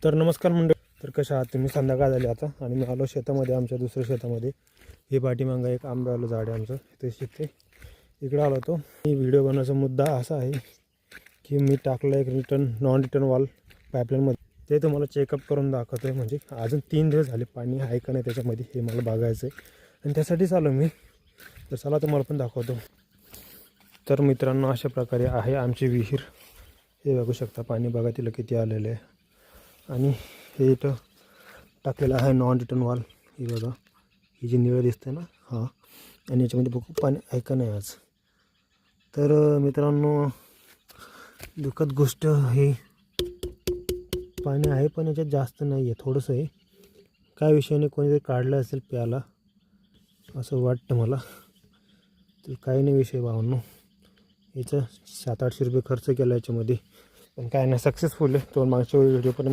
तर नमस्कार मंडळी. तर कशा आहात तुम्ही? संध्याकाळ झाली आता आणि मी आलो शेतामध्ये, आमच्या दुसऱ्या शेतामध्ये. हे पाठीमागं एक आंब्याचं झाड आहे आमचं, ते शेत इकडे आलो होतो. मी व्हिडिओ बनवण्याचा मुद्दा असा आहे की मी टाकलं एक नॉन रिटर्न वॉल पाईपलाईनमध्ये. ते तुम्हाला चेकअप करून दाखवतो आहे. म्हणजे अजून 3 दिवस झाले, पाणी आहे का नाही त्याच्यामध्ये हे मला बघायचं आहे आणि त्यासाठीच आलो मी. तर चला तुम्हाला पण दाखवतो. तर मित्रांनो, अशा प्रकारे आहे आमची विहीर. हे बघू शकता, पाणी बघा तिला किती आलेलं आहे. आणि हे इथं टाकलेलं आहे नॉन रिटर्न वॉल. ही बघा, ही जी निळं दिसते ना, हां. आणि याच्यामध्ये बघू पाणी आहे का नाही आज. तर मित्रांनो, दुःखद गोष्ट ही, पाणी आहे पण याच्यात जास्त नाही आहे, थोडंसं आहे. काय विषयाने कोणीतरी काढलं असेल प्याला असं वाटतं मला. तर काही नाही विषय भावांनो. याचं 700-800 रुपये खर्च केला याच्यामध्ये, पण काय नाही, सक्सेसफुल आहे. तो मागच्या व्हिडिओ पण